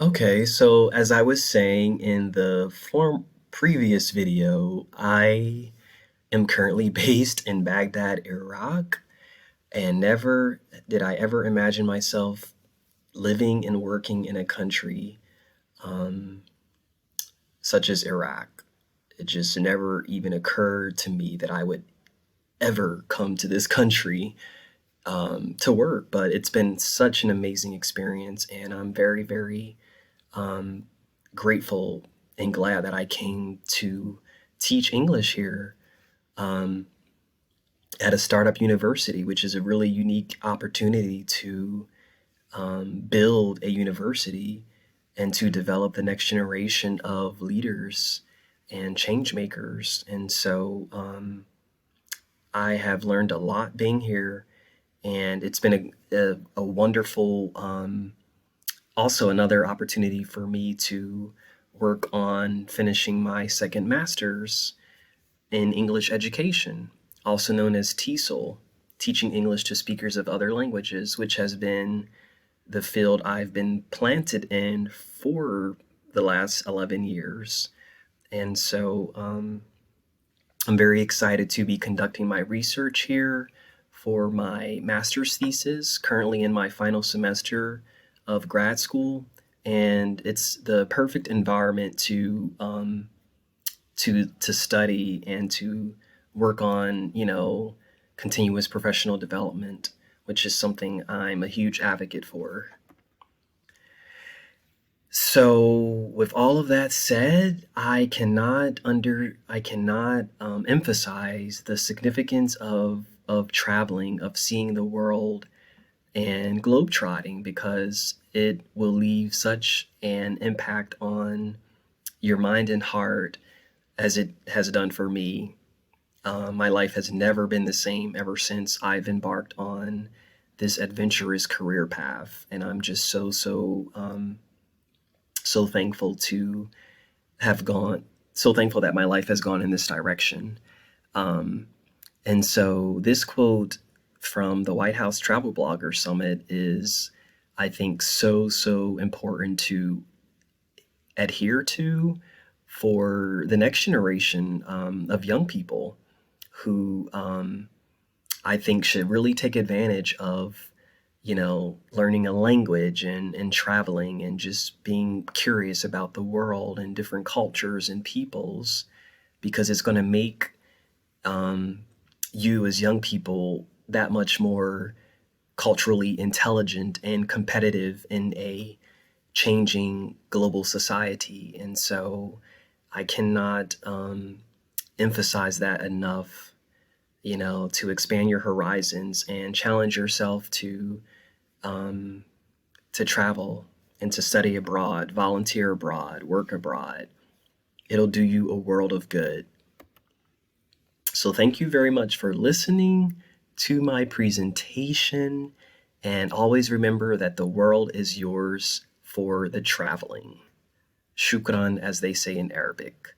Okay, so as I was saying in the previous video, I am currently based in Baghdad, Iraq, and never did I ever imagine myself living and working in a country um, such as Iraq. It just never even occurred to me that I would ever come to this country to work, but it's been such an amazing experience, and I'm very, very um, grateful and glad that I came to teach English here um, at a startup university, which is a really unique opportunity to build a university and to develop the next generation of leaders and change makers. And so I have learned a lot being here, and it's been a wonderful also another opportunity for me to work on finishing my second master's in English education, also known as TESOL, teaching English to speakers of other languages, which has been the field I've been planted in for the last 11 years. And so I'm very excited to be conducting my research here for my master's thesis, currently in my final semester of grad school. And it's the perfect environment to study and to work on, continuous professional development, which is something I'm a huge advocate for. So, with all of that said, I cannot emphasize the significance of traveling, of seeing the world, and globetrotting because it will leave such an impact on your mind and heart as it has done for me. My life has never been the same ever since I've embarked on this adventurous career path, and I'm just so thankful to have gone, so thankful that my life has gone in this direction. Um, and so this quote from the White House Travel Blogger Summit is, I think, so important to adhere to for the next generation of young people who I think should really take advantage of, learning a language and traveling and just being curious about the world and different cultures and peoples because it's going to make um, you as young people that much more culturally intelligent and competitive in a changing global society. And so I cannot emphasize that enough, to expand your horizons and challenge yourself um, to travel and to study abroad, volunteer abroad, work abroad. It'll do you a world of good. So thank you very much for listening to my presentation. And always remember that the world is yours for the traveling. Shukran, as they say in Arabic.